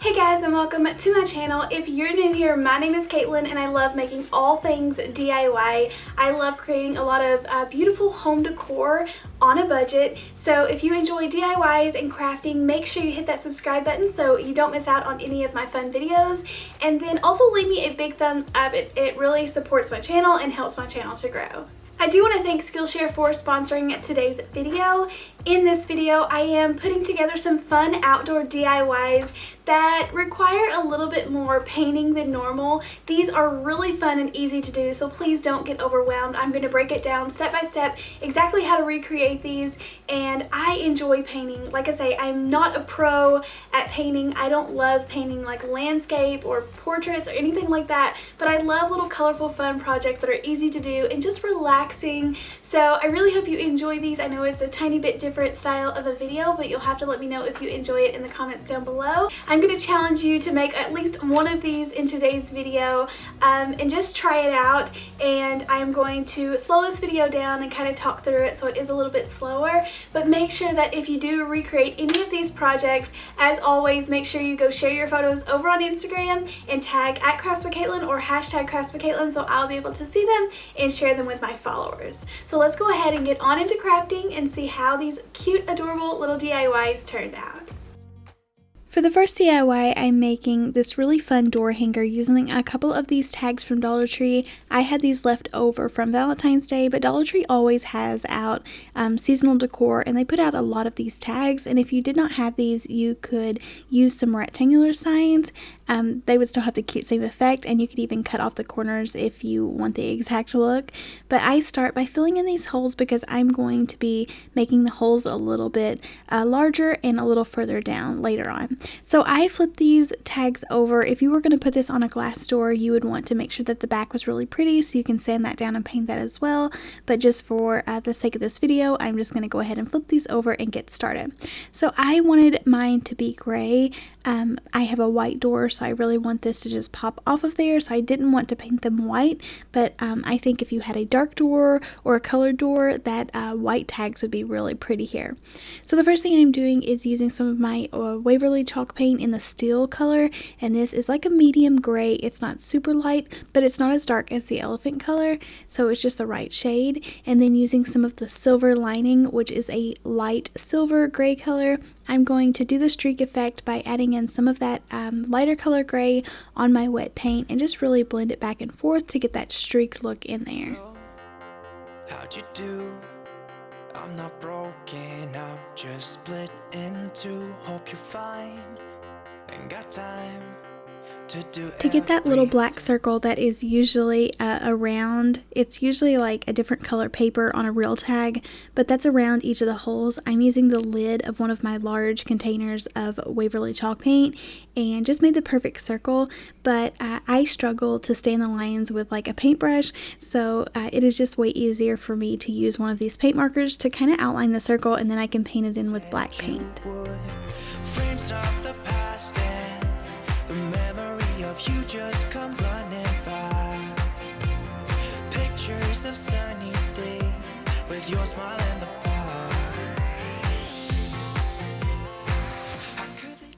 Hey guys, and welcome to my channel. If you're new here, my name is Katelyn and I love making all things DIY. I love creating a lot of beautiful home decor on a budget. So if you enjoy DIYs and crafting, make sure you hit that subscribe button so you don't miss out on any of my fun videos. And then also leave me a big thumbs up. It really supports my channel and helps my channel to grow. I do want to thank Skillshare for sponsoring today's video. In this video, I am putting together some fun outdoor DIYs that require a little bit more painting than normal. These are really fun and easy to do, so please don't get overwhelmed. I'm going to break it down step by step exactly how to recreate these, and I enjoy painting. Like I say, I'm not a pro at painting. I don't love painting like landscape or portraits or anything like that, but I love little colorful fun projects that are easy to do and just relaxing. So I really hope you enjoy these. I know it's a tiny bit different style of a video, but you'll have to let me know if you enjoy it in the comments down below. I'm going to challenge you to make at least one of these in today's video and just try it out, and I'm going to slow this video down and kind of talk through it so it is a little bit slower. But make sure that if you do recreate any of these projects, as always, make sure you go share your photos over on Instagram and tag @CraftsWithKatelyn or #CraftsWithKatelyn so I'll be able to see them and share them with my followers. So let's go ahead and get on into crafting and see how these cute, adorable little DIYs turned out. For the first DIY, I'm making this really fun door hanger using a couple of these tags from Dollar Tree. I had these left over from Valentine's Day, but Dollar Tree always has out seasonal decor, and they put out a lot of these tags, and if you did not have these, you could use some rectangular signs. They would still have the cute same effect, and you could even cut off the corners if you want the exact look. But I start by filling in these holes because I'm going to be making the holes a little bit larger and a little further down later on. So I flipped these tags over. If you were going to put this on a glass door, you would want to make sure that the back was really pretty, so you can sand that down and paint that as well. But just for the sake of this video, I'm just going to go ahead and flip these over and get started. So I wanted mine to be gray. I have a white door, so I really want this to just pop off of there, so I didn't want to paint them white, but I think if you had a dark door or a colored door, that white tags would be really pretty here. So the first thing I'm doing is using some of my Waverly chalk paint in the steel color, and this is like a medium gray. It's not super light, but it's not as dark as the elephant color, so it's just the right shade. And then using some of the silver lining, which is a light silver gray color, I'm going to do the streak effect by adding in some of that lighter color gray on my wet paint and just really blend it back and forth to get that streak look in there. How'd you do? I'm not broken, I'm just split in two. Hope you're fine, ain't got time to get that little black circle that is usually around, it's usually like a different color paper on a real tag, but that's around each of the holes. I'm using the lid of one of my large containers of Waverly chalk paint and just made the perfect circle, but I struggle to stay in the lines with like a paintbrush, so it is just way easier for me to use one of these paint markers to kind of outline the circle, and then I can paint it in with black paint. Frames of the past and the memory of you just come running by. Pictures of sunny days with your smile and the bar.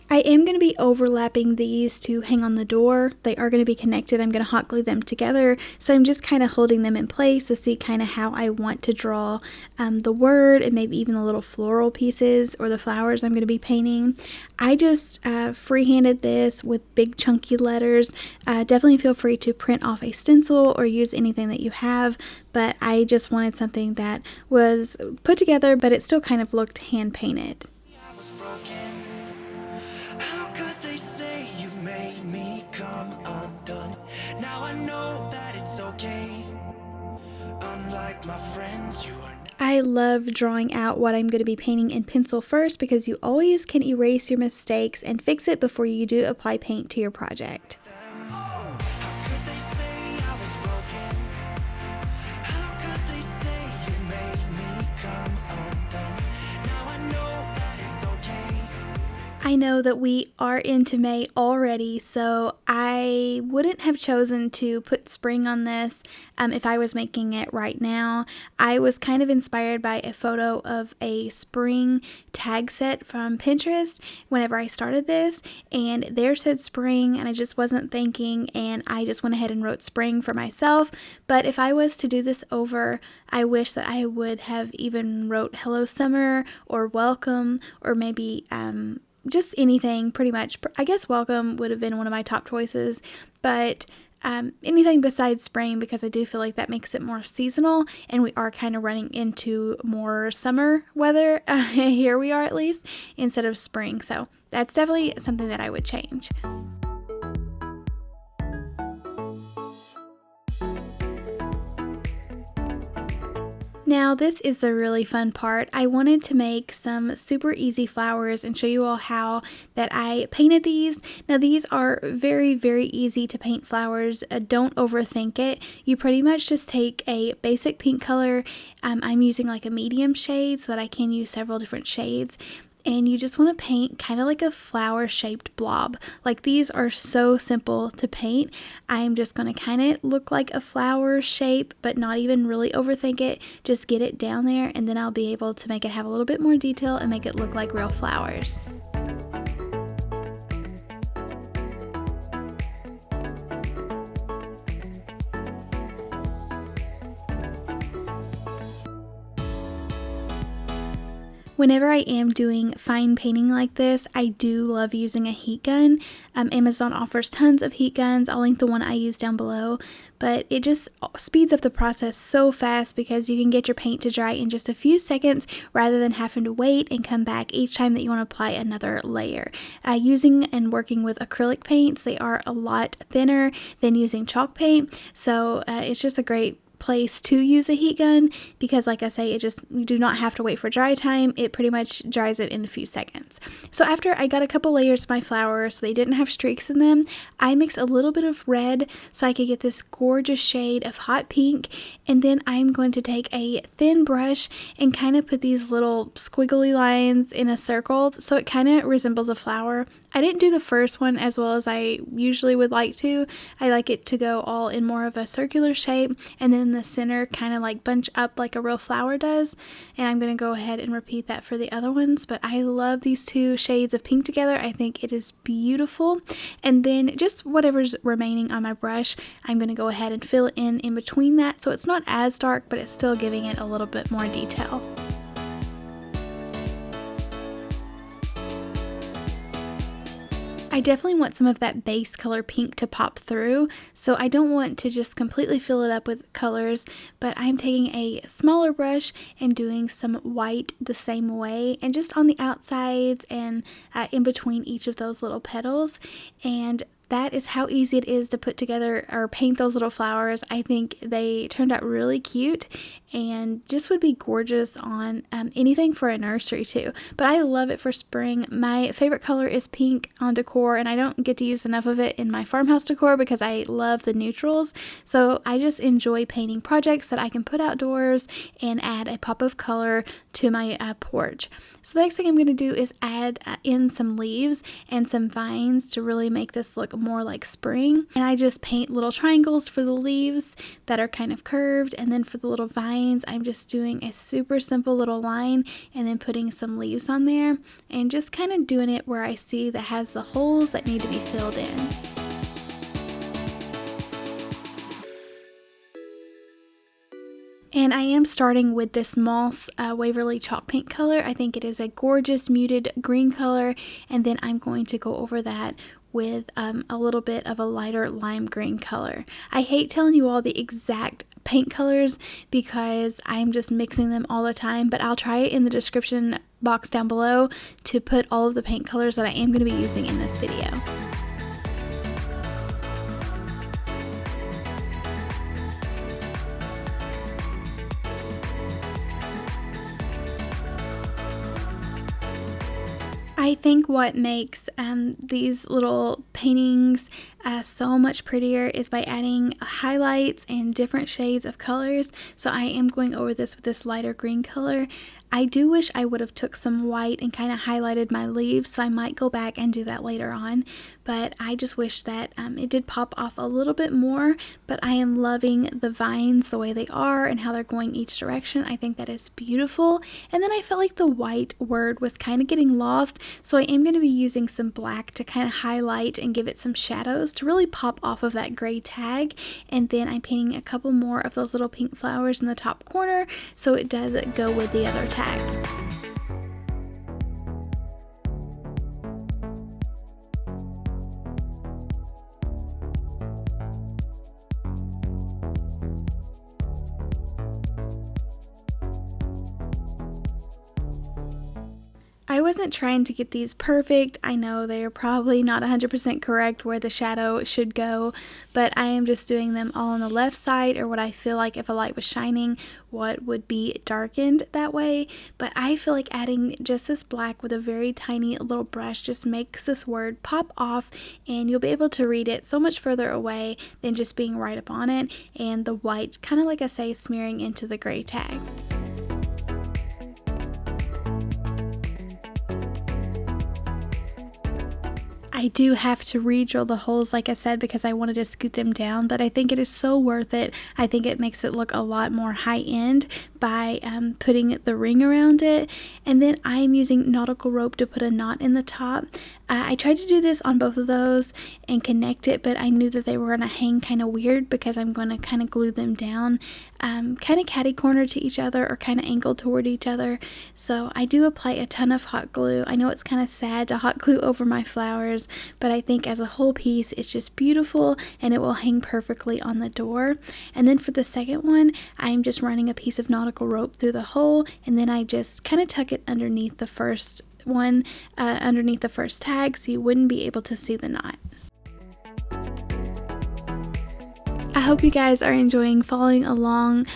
I am going to be overlapping these to hang on the door. They are going to be connected. I'm going to hot glue them together, so I'm just kind of holding them in place to see kind of how I want to draw the word and maybe even the little floral pieces or the flowers I'm going to be painting. I just freehanded this with big chunky letters. Definitely feel free to print off a stencil or use anything that you have, but I just wanted something that was put together, but it still kind of looked hand painted. I was broken. How could they say you made me come undone? Now I know that it's okay. Unlike my friends, you are not. I love drawing out what I'm going to be painting in pencil first because you always can erase your mistakes and fix it before you do apply paint to your project. I know that we are into May already, so I wouldn't have chosen to put spring on this if I was making it right now. I was kind of inspired by a photo of a spring tag set from Pinterest whenever I started this, and there said spring, and I just wasn't thinking, and I just went ahead and wrote spring for myself. But if I was to do this over, I wish that I would have even wrote hello summer or welcome, or maybe just anything pretty much. I guess welcome would have been one of my top choices, but anything besides spring, because I do feel like that makes it more seasonal, and we are kind of running into more summer weather. Here we are, at least, instead of spring. So that's definitely something that I would change. Now this is the really fun part. I wanted to make some super easy flowers and show you all how that I painted these. Now these are very, very easy to paint flowers. Don't overthink it. You pretty much just take a basic pink color. I'm using like a medium shade so that I can use several different shades. And you just want to paint kind of like a flower shaped blob. Like these are so simple to paint. I'm just going to kind of look like a flower shape, but not even really overthink it. Just get it down there, and then I'll be able to make it have a little bit more detail and make it look like real flowers. Whenever I am doing fine painting like this, I do love using a heat gun. Amazon offers tons of heat guns. I'll link the one I use down below, but it just speeds up the process so fast because you can get your paint to dry in just a few seconds rather than having to wait and come back each time that you want to apply another layer. Using and working with acrylic paints, they are a lot thinner than using chalk paint, so it's just a great place to use a heat gun because, like I say, you do not have to wait for dry time. It pretty much dries it in a few seconds. So after I got a couple layers of my flowers so they didn't have streaks in them, I mixed a little bit of red so I could get this gorgeous shade of hot pink, and then I'm going to take a thin brush and kind of put these little squiggly lines in a circle so it kind of resembles a flower. I didn't do the first one as well as I usually would like to. I like it to go all in more of a circular shape, and then the center kind of like bunch up like a real flower does, and I'm going to go ahead and repeat that for the other ones. But I love these two shades of pink together. I think it is beautiful. And then just whatever's remaining on my brush, I'm going to go ahead and fill in between that so it's not as dark, but it's still giving it a little bit more detail. I definitely want some of that base color pink to pop through, so I don't want to just completely fill it up with colors, but I'm taking a smaller brush and doing some white the same way, and just on the outsides and in between each of those little petals. And that is how easy it is to put together or paint those little flowers. I think they turned out really cute and just would be gorgeous on anything for a nursery too. But I love it for spring. My favorite color is pink on decor, and I don't get to use enough of it in my farmhouse decor because I love the neutrals. So I just enjoy painting projects that I can put outdoors and add a pop of color to my porch. So the next thing I'm going to do is add in some leaves and some vines to really make this look more like spring. And I just paint little triangles for the leaves that are kind of curved, and then for the little vines I'm just doing a super simple little line and then putting some leaves on there and just kind of doing it where I see that has the holes that need to be filled in. And I am starting with this Moss Waverly chalk paint color. I think it is a gorgeous muted green color, and then I'm going to go over that with a little bit of a lighter lime green color. I hate telling you all the exact paint colors because I'm just mixing them all the time, but I'll try it in the description box down below to put all of the paint colors that I am going to be using in this video. I think what makes these little paintings so much prettier is by adding highlights and different shades of colors. So I am going over this with this lighter green color. I do wish I would have took some white and kind of highlighted my leaves, so I might go back and do that later on, but I just wish that it did pop off a little bit more. But I am loving the vines the way they are and how they're going each direction. I think that is beautiful. And then I felt like the white word was kind of getting lost, so I am going to be using some black to kind of highlight and give it some shadows to really pop off of that gray tag. And then I'm painting a couple more of those little pink flowers in the top corner so it does go with the other tag. I wasn't trying to get these perfect. I know they're probably not 100% correct where the shadow should go, but I am just doing them all on the left side, or what I feel like if a light was shining, what would be darkened that way. But I feel like adding just this black with a very tiny little brush just makes this word pop off, and you'll be able to read it so much further away than just being right up on it, and the white, kind of like I say, smearing into the gray tag. I do have to re-drill the holes, like I said, because I wanted to scoot them down, but I think it is so worth it. I think it makes it look a lot more high-end by putting the ring around it. And then I'm using nautical rope to put a knot in the top. I tried to do this on both of those and connect it, but I knew that they were going to hang kind of weird because I'm going to kind of glue them down kind of catty corner to each other, or kind of angled toward each other. So I do apply a ton of hot glue. I know it's kind of sad to hot glue over my flowers, but I think as a whole piece it's just beautiful and it will hang perfectly on the door. And then for the second one, I'm just running a piece of nautical rope through the hole, and then I just kind of tuck it underneath the first one, underneath the first tag, so you wouldn't be able to see the knot. I hope you guys are enjoying following along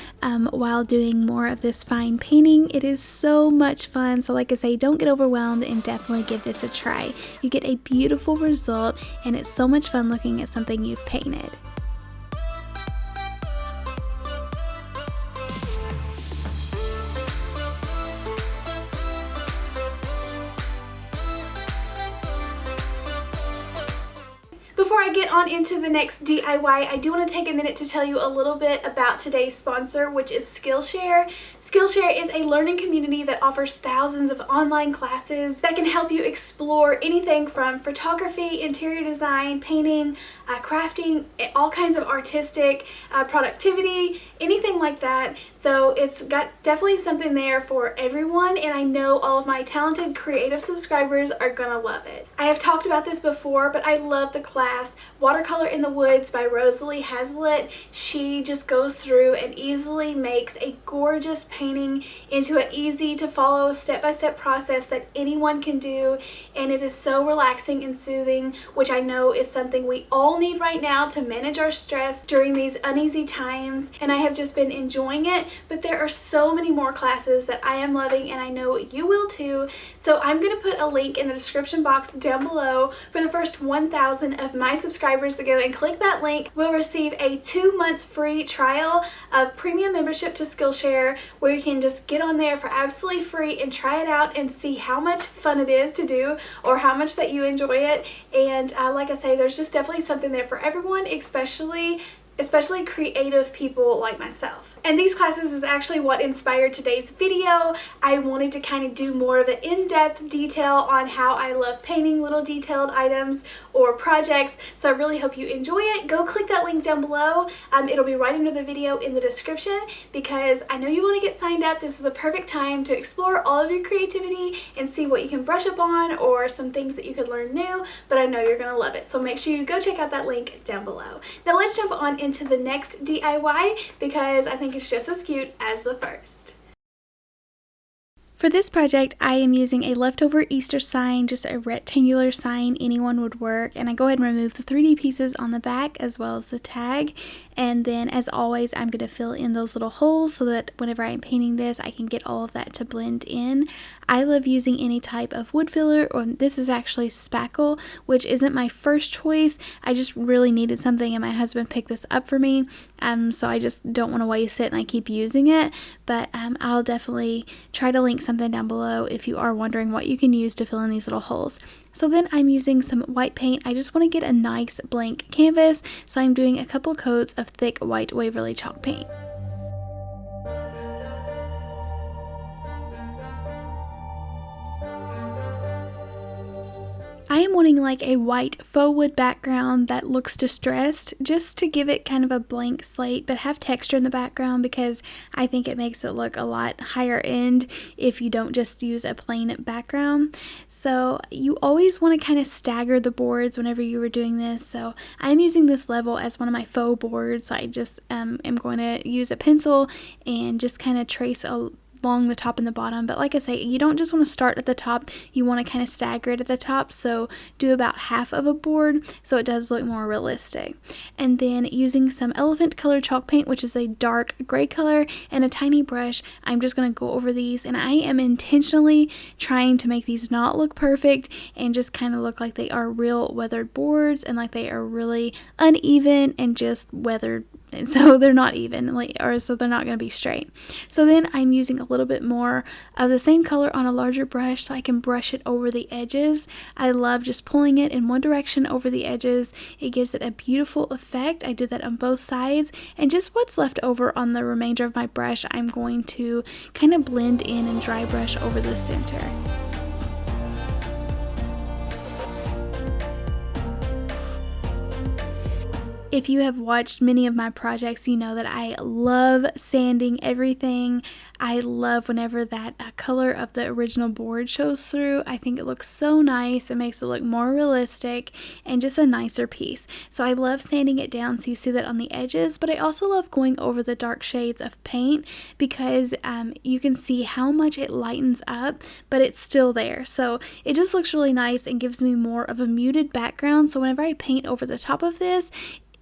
while doing more of this fine painting. It is so much fun, so like I say, don't get overwhelmed and definitely give this a try. You get a beautiful result, and it's so much fun looking at something you've painted. Before I get on into the next DIY, I do want to take a minute to tell you a little bit about today's sponsor, which is Skillshare. Skillshare is a learning community that offers thousands of online classes that can help you explore anything from photography, interior design, painting, crafting, all kinds of artistic productivity, anything like that. So it's got definitely something there for everyone, and I know all of my talented creative subscribers are gonna love it. I have talked about this before, but I love the class Watercolor in the Woods by Rosalie Hazlitt. She just goes through and easily makes a gorgeous painting into an easy to follow step-by-step process that anyone can do, and it is so relaxing and soothing, which I know is something we all need right now to manage our stress during these uneasy times, and I have just been enjoying it. But there are so many more classes that I am loving, and I know you will too. So I'm going to put a link in the description box down below. For the first 1,000 of my subscribers to go and click that link, will receive a 2-month free trial of premium membership to Skillshare, where you can just get on there for absolutely free and try it out and see how much fun it is to do, or how much that you enjoy it. And like I say, there's just definitely something there for everyone, especially creative people like myself. And these classes is actually what inspired today's video. I wanted to kind of do more of an in-depth detail on how I love painting little detailed items or projects, so I really hope you enjoy it. Go click that link down below. It'll be right under the video in the description, because I know you want to get signed up. This is a perfect time to explore all of your creativity and see what you can brush up on, or some things that you could learn new, but I know you're going to love it. So make sure you go check out that link down below. Now let's jump on into the next DIY, because I think it's just as cute as the first. For this project, I am using a leftover Easter sign, just a rectangular sign, anyone would work, and I go ahead and remove the 3D pieces on the back as well as the tag, and then as always I'm going to fill in those little holes so that whenever I'm painting this I can get all of that to blend in. I love using any type of wood filler, or this is actually spackle, which isn't my first choice. I just really needed something and my husband picked this up for me, so I just don't want to waste it and I keep using it, but I'll definitely try to link something down below if you are wondering what you can use to fill in these little holes. So then I'm using some white paint. I just want to get a nice blank canvas, so I'm doing a couple coats of thick white Waverly chalk paint. I am wanting like a white faux wood background that looks distressed, just to give it kind of a blank slate but have texture in the background, because I think it makes it look a lot higher end if you don't just use a plain background. So you always want to kind of stagger the boards whenever you were doing this. So I'm using this level as one of my faux boards. I just am going to use a pencil and just kind of trace along the top and the bottom, but like I say, you don't just want to start at the top, you want to kind of stagger it at the top, so do about half of a board so it does look more realistic. And then using some elephant color chalk paint, which is a dark gray color, and a tiny brush, I'm just going to go over these, and I am intentionally trying to make these not look perfect and just kind of look like they are real weathered boards and like they are really uneven and just weathered, and so they're not even, so they're not going to be straight. So then I'm using a little bit more of the same color on a larger brush so I can brush it over the edges. I love just pulling it in one direction over the edges. It gives it a beautiful effect. I do that on both sides, and just what's left over on the remainder of my brush I'm going to kind of blend in and dry brush over the center. If you have watched many of my projects, you know that I love sanding everything. I love whenever that color of the original board shows through. I think it looks so nice. It makes it look more realistic and just a nicer piece. So I love sanding it down so you see that on the edges, but I also love going over the dark shades of paint because you can see how much it lightens up, but it's still there. So it just looks really nice and gives me more of a muted background. So whenever I paint over the top of this,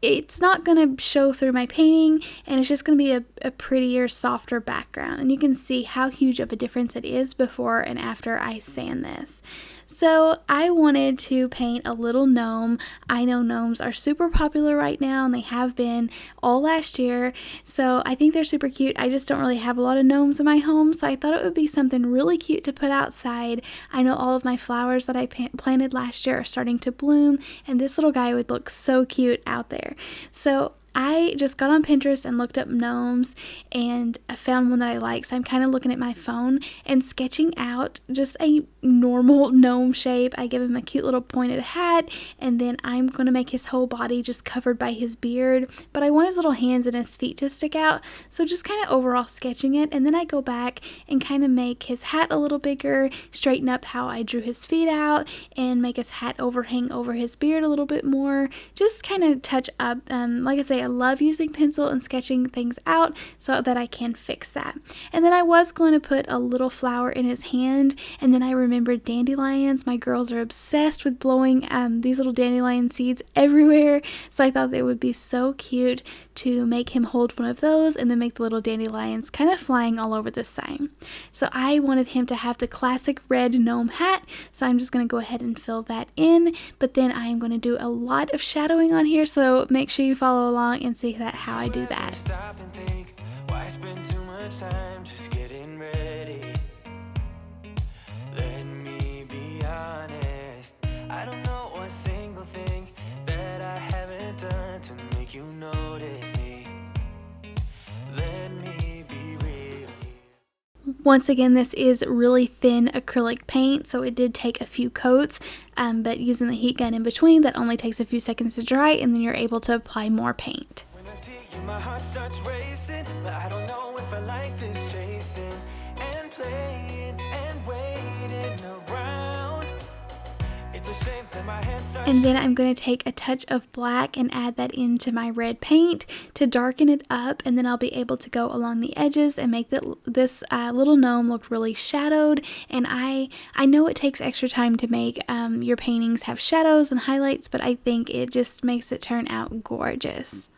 it's not going to show through my painting, and it's just going to be a prettier, softer background. And you can see how huge of a difference it is before and after I sand this. So I wanted to paint a little gnome. I know gnomes are super popular right now, and they have been all last year. So I think they're super cute. I just don't really have a lot of gnomes in my home, so I thought it would be something really cute to put outside. I know all of my flowers that I planted last year are starting to bloom, and this little guy would look so cute out there. So I just got on Pinterest and looked up gnomes, and I found one that I like. So I'm kind of looking at my phone and sketching out just a normal gnome shape. I give him a cute little pointed hat, and then I'm going to make his whole body just covered by his beard, but I want his little hands and his feet to stick out. So just kind of overall sketching it, and then I go back and kind of make his hat a little bigger, straighten up how I drew his feet out, and make his hat overhang over his beard a little bit more. Just kind of touch up. Like I say, I love using pencil and sketching things out so that I can fix that. And then I was going to put a little flower in his hand, and then I remembered dandelions. My girls are obsessed with blowing these little dandelion seeds everywhere, so I thought they would be so cute to make him hold one of those and then make the little dandelions kind of flying all over the sign. So I wanted him to have the classic red gnome hat, so I'm just going to go ahead and fill that in, but then I am going to do a lot of shadowing on here, so make sure you follow along and see how I do that. Stop and think, why spend too much time just getting ready? Let me be honest, I don't know one single thing that I haven't done to make you notice me. Let me be real. Once again, this is really thin acrylic paint, so it did take a few coats, but using the heat gun in between, that only takes a few seconds to dry, and then you're able to apply more paint. When I see you, my heart starts racing, but I don't know if I like this chasing and playing and waiting around. It's And then I'm going to take a touch of black and add that into my red paint to darken it up, and then I'll be able to go along the edges and make this little gnome look really shadowed. And I know it takes extra time to make your paintings have shadows and highlights, but I think it just makes it turn out gorgeous.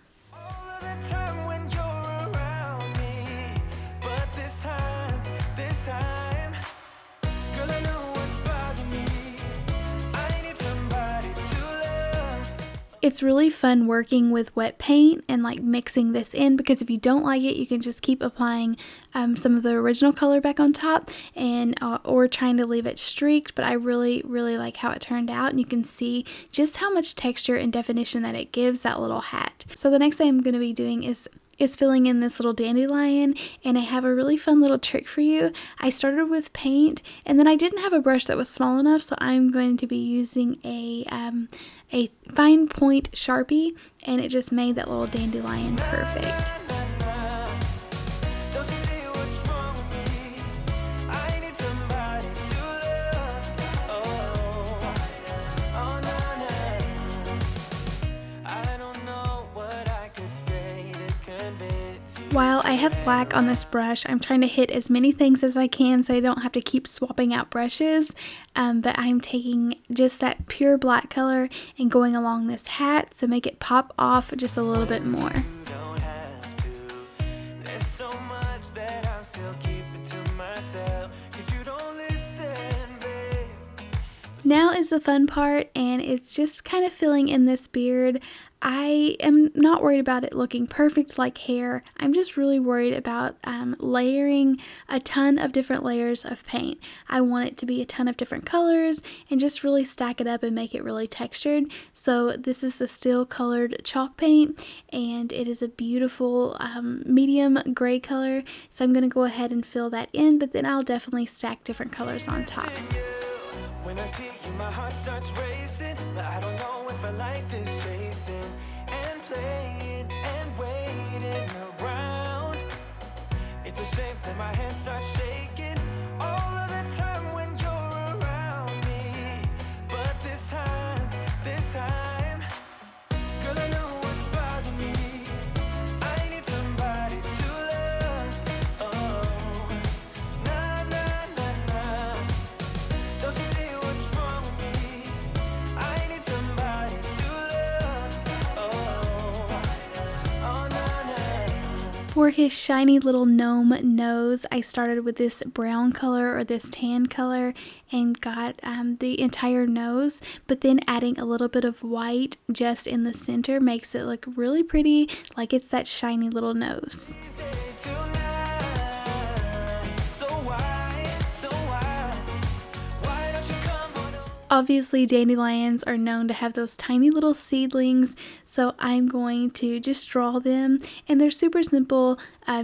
It's really fun working with wet paint and like mixing this in, because if you don't like it, you can just keep applying some of the original color back on top, and or trying to leave it streaked. But I really like how it turned out, and you can see just how much texture and definition that it gives that little hat. So the next thing I'm going to be doing is filling in this little dandelion, and I have a really fun little trick for you. I started with paint, and then I didn't have a brush that was small enough, so I'm going to be using a fine point Sharpie, and it just made that little dandelion perfect. While I have black on this brush, I'm trying to hit as many things as I can so I don't have to keep swapping out brushes, but I'm taking just that pure black color and going along this hat to make it pop off just a little bit more. Now is the fun part, and it's just kind of filling in this beard. I am not worried about it looking perfect like hair. I'm just really worried about layering a ton of different layers of paint. I want it to be a ton of different colors and just really stack it up and make it really textured. So this is the steel colored chalk paint, and it is a beautiful medium gray color. So I'm going to go ahead and fill that in, but then I'll definitely stack different colors on top. When I see you, my heart starts racing, but I don't know if I like this chasing and playing and waiting around. It's a shame that my hands start shaking all of the time when you're around me. But this time, girl, I know what's bothering me. I need somebody to love. Oh, nah, nah, nah, nah. Don't you see what's wrong with me? I need somebody to love. Oh, oh, nah, nah. For his shiny little gnome nose, I started with this brown color or this tan color and got the entire nose, but then adding a little bit of white just in the center makes it look really pretty, like it's that shiny little nose. Obviously, dandelions are known to have those tiny little seedlings, so I'm going to just draw them, and they're super simple.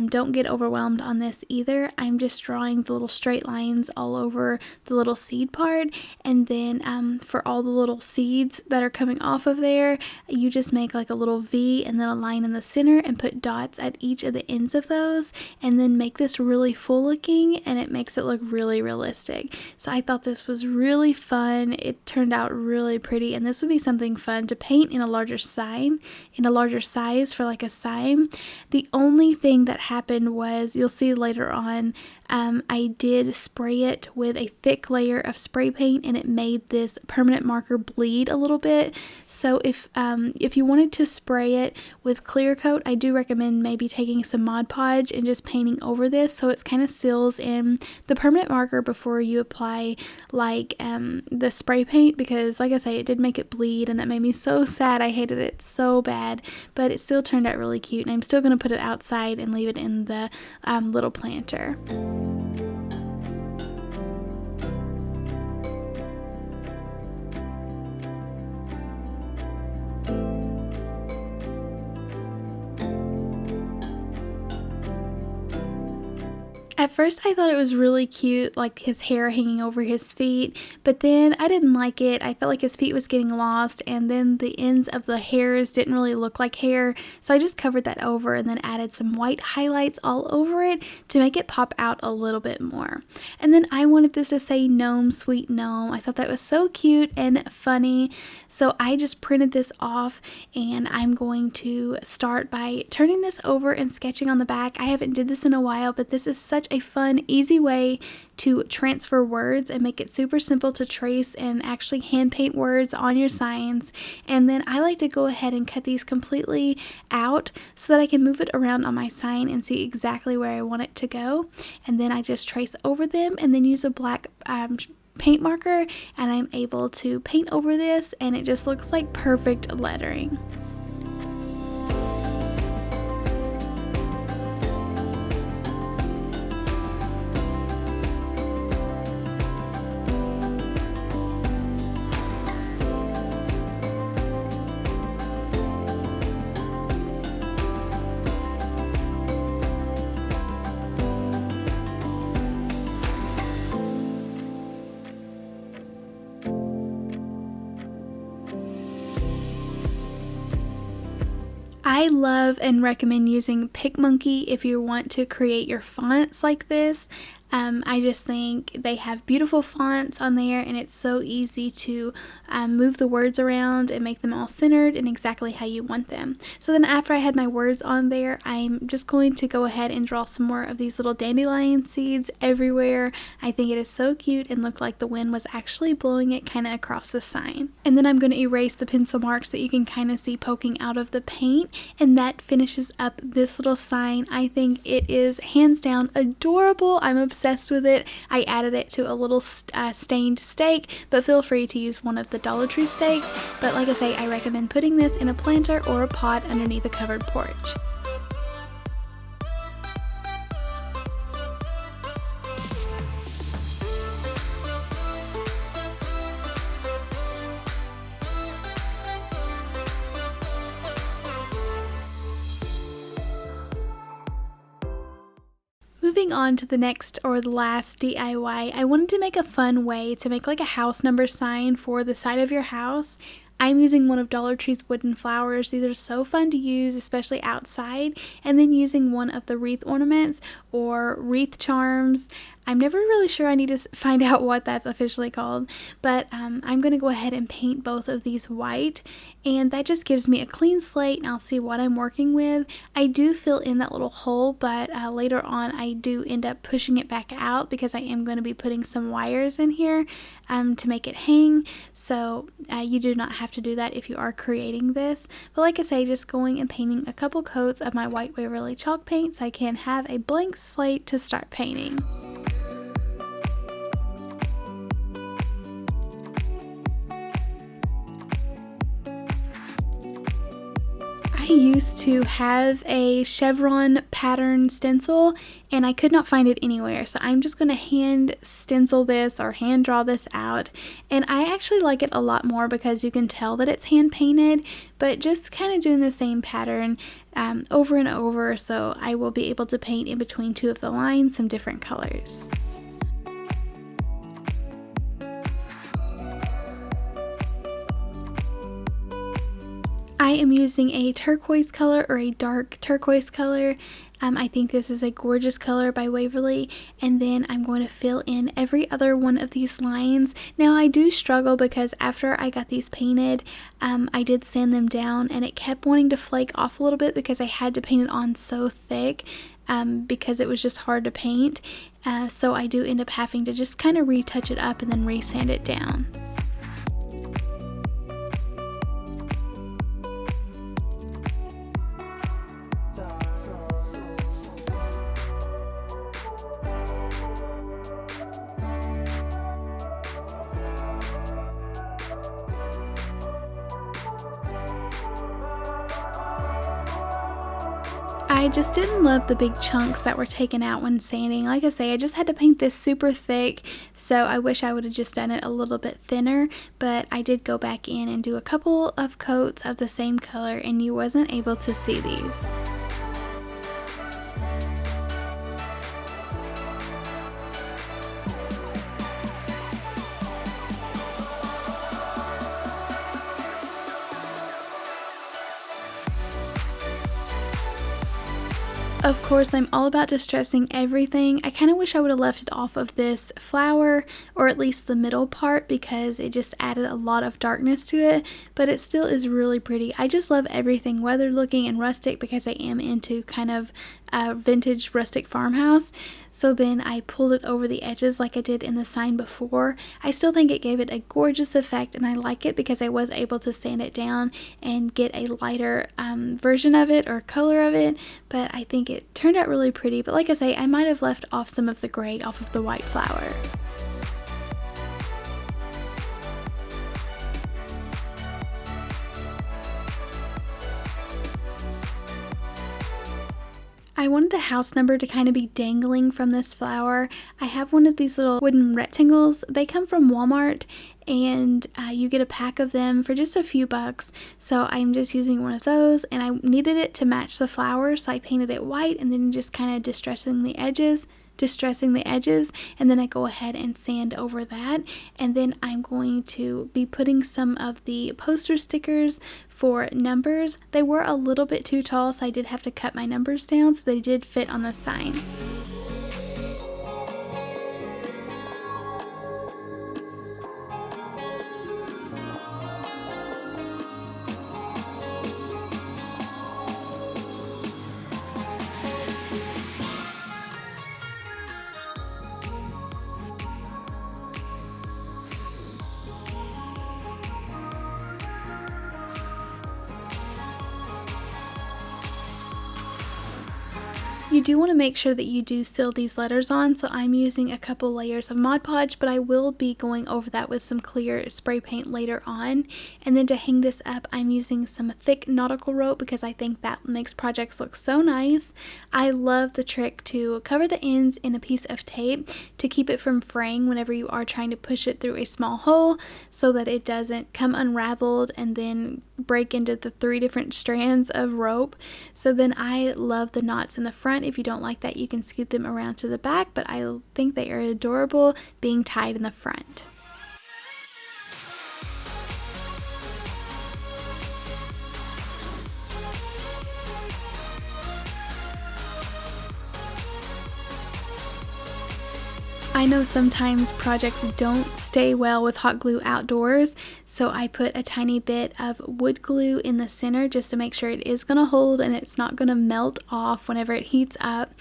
Don't get overwhelmed on this either. I'm just drawing the little straight lines all over the little seed part, and then for all the little seeds that are coming off of there, you just make like a little V and then a line in the center and put dots at each of the ends of those, and then make this really full looking, and it makes it look really realistic. So I thought this was really fun. It turned out really pretty, and this would be something fun to paint in a larger size for like a sign. The only thing that happened was, you'll see later on, I did spray it with a thick layer of spray paint, and it made this permanent marker bleed a little bit. So if you wanted to spray it with clear coat, I do recommend maybe taking some Mod Podge and just painting over this so it kind of seals in the permanent marker before you apply like the spray paint, because like I say, it did make it bleed, and that made me so sad. I hated it so bad, but it still turned out really cute, and I'm still going to put it outside and leave it in the little planter. At first I thought it was really cute, like his hair hanging over his feet, but then I didn't like it. I felt like his feet was getting lost, and then the ends of the hairs didn't really look like hair, so I just covered that over and then added some white highlights all over it to make it pop out a little bit more. And then I wanted this to say gnome, sweet gnome. I thought that was so cute and funny, so I just printed this off, and I'm going to start by turning this over and sketching on the back. I haven't did this in a while, but this is such a fun, easy way to transfer words and make it super simple to trace and actually hand paint words on your signs. And then I like to go ahead and cut these completely out so that I can move it around on my sign and see exactly where I want it to go. And then I just trace over them and then use a black paint marker, and I'm able to paint over this, and it just looks like perfect lettering. I love and recommend using PicMonkey if you want to create your fonts like this. I just think they have beautiful fonts on there, and it's so easy to move the words around and make them all centered and exactly how you want them. So then after I had my words on there, I'm just going to go ahead and draw some more of these little dandelion seeds everywhere. I think it is so cute and looked like the wind was actually blowing it kind of across the sign. And then I'm going to erase the pencil marks that you can kind of see poking out of the paint, and that finishes up this little sign. I think it is hands down adorable. I'm obsessed with it. I added it to a little stained stake, but feel free to use one of the Dollar Tree stakes. But like I say, I recommend putting this in a planter or a pot underneath a covered porch. Moving on to the next or the last DIY, I wanted to make a fun way to make like a house number sign for the side of your house. I'm using one of Dollar Tree's wooden flowers. These are so fun to use, especially outside. And then using one of the wreath ornaments or wreath charms. I'm never really sure. I need to find out what that's officially called. But I'm going to go ahead and paint both of these white. And that just gives me a clean slate, and I'll see what I'm working with. I do fill in that little hole, but later on I do end up pushing it back out because I am going to be putting some wires in here to make it hang. So you do not have to do that if you are creating this. But like I say, just going and painting a couple coats of my white Waverly chalk paint so I can have a blank slate to start painting. I used to have a chevron pattern stencil, and I could not find it anywhere, so I'm just going to hand stencil this or hand draw this out. And I actually like it a lot more because you can tell that it's hand painted, but just kind of doing the same pattern over and over, so I will be able to paint in between two of the lines some different colors. I am using a turquoise color or a dark turquoise color. I think this is a gorgeous color by Waverly, and then I'm going to fill in every other one of these lines. Now I do struggle because after I got these painted, I did sand them down, and it kept wanting to flake off a little bit because I had to paint it on so thick because it was just hard to paint. So I do end up having to just kind of retouch it up and then resand it down. I just didn't love the big chunks that were taken out when sanding. Like I say, I just had to paint this super thick, so I wish I would have just done it a little bit thinner, but I did go back in and do a couple of coats of the same color, and you wasn't able to see these. Of course, I'm all about distressing everything. I kind of wish I would have left it off of this flower, or at least the middle part, because it just added a lot of darkness to it, but it still is really pretty. I just love everything weathered looking and rustic because I am into kind of a vintage rustic farmhouse. So then I pulled it over the edges like I did in the sign before. I still think it gave it a gorgeous effect, and I like it because I was able to sand it down and get a lighter version of it or color of it, but I think it turned out really pretty. But like I say, I might have left off some of the gray off of the white flower. I wanted the house number to kind of be dangling from this flower. I have one of these little wooden rectangles. They come from Walmart, and you get a pack of them for just a few bucks. So I'm just using one of those, and I needed it to match the flower, so I painted it white and then just kind of distressing the edges, and then I go ahead and sand over that. And then I'm going to be putting some of the poster stickers for numbers. They were a little bit too tall, so I did have to cut my numbers down so they did fit on the sign. You do want to make sure that you do seal these letters on, so I'm using a couple layers of Mod Podge, but I will be going over that with some clear spray paint later on. And then to hang this up, I'm using some thick nautical rope because I think that makes projects look so nice. I love the trick to cover the ends in a piece of tape to keep it from fraying whenever you are trying to push it through a small hole, so that it doesn't come unraveled and then break into the 3 different strands of rope. So then I love the knots in the front. If you don't like that, you can scoot them around to the back, but I think they are adorable being tied in the front. I know sometimes projects don't stay well with hot glue outdoors, so I put a tiny bit of wood glue in the center just to make sure it is going to hold and it's not going to melt off whenever it heats up.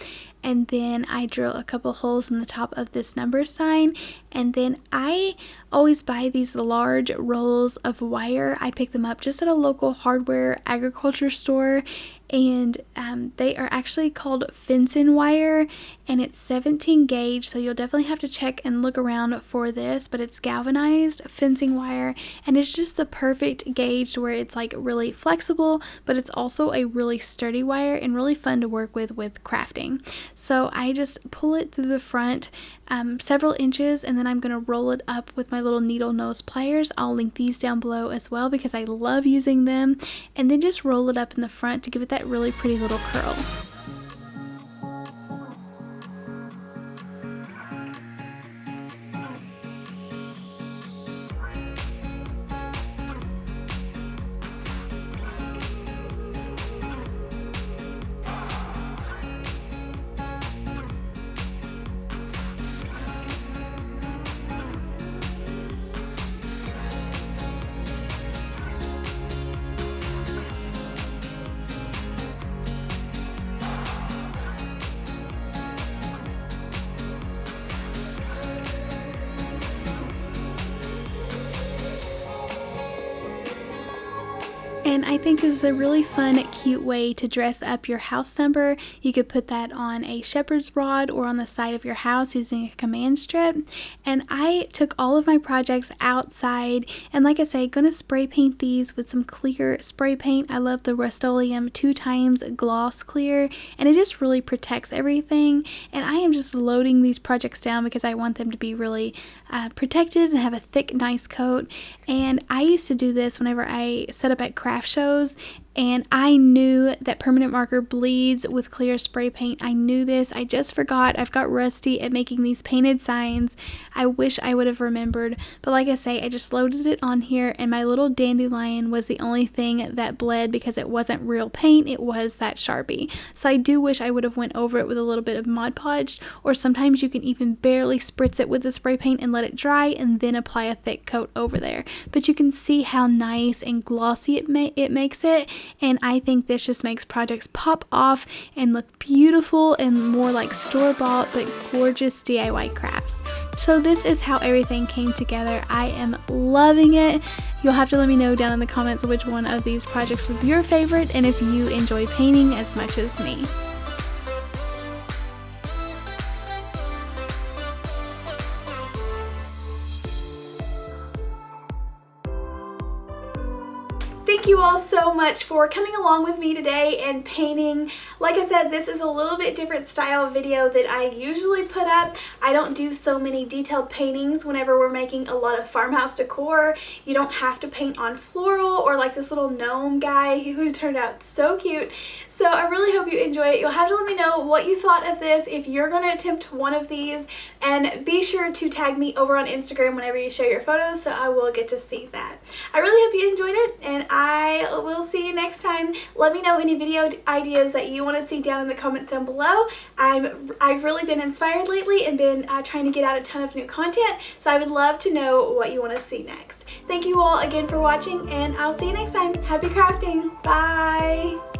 And then I drill a couple holes in the top of this number sign, and then I always buy these large rolls of wire. I pick them up just at a local hardware agriculture store, and they are actually called fencing wire, and it's 17 gauge, so you'll definitely have to check and look around for this, but it's galvanized fencing wire, and it's just the perfect gauge where it's like really flexible, but it's also a really sturdy wire and really fun to work with crafting. So I just pull it through the front several inches, and then I'm going to roll it up with my little needle nose pliers. I'll link these down below as well because I love using them, and then just roll it up in the front to give it that really pretty little curl. And I think this is a really fun, cute way to dress up your house number. You could put that on a shepherd's rod or on the side of your house using a command strip. And I took all of my projects outside, and like I say, gonna spray paint these with some clear spray paint. I love the Rust-Oleum 2x gloss clear, and it just really protects everything. And I am just loading these projects down because I want them to be really protected and have a thick, nice coat. And I used to do this whenever I set up at Krafts craft shows, and I knew that permanent marker bleeds with clear spray paint. I knew this. I just forgot. I've got rusty at making these painted signs. I wish I would have remembered, but like I say, I just loaded it on here, and my little dandelion was the only thing that bled because it wasn't real paint. It was that Sharpie. So I do wish I would have went over it with a little bit of Mod Podge, or sometimes you can even barely spritz it with the spray paint and let it dry and then apply a thick coat over there. But you can see how nice and glossy it makes it. And I think this just makes projects pop off and look beautiful and more like store-bought but gorgeous DIY crafts. So this is how everything came together. I am loving it. You'll have to let me know down in the comments which one of these projects was your favorite and if you enjoy painting as much as me. Thank you all so much for coming along with me today and painting. Like I said, this is a little bit different style video that I usually put up. I don't do so many detailed paintings whenever we're making a lot of farmhouse decor. You don't have to paint on floral or like this little gnome guy who turned out so cute. So I really hope you enjoy it. You'll have to let me know what you thought of this if you're going to attempt one of these, and be sure to tag me over on Instagram whenever you share your photos so I will get to see that. I really hope you enjoyed it, and I will see you next time. Let me know any video ideas that you want to see down in the comments down below. I've really been inspired lately and been trying to get out a ton of new content, so I would love to know what you want to see next. Thank you all again for watching, and I'll see you next time. Happy crafting. Bye.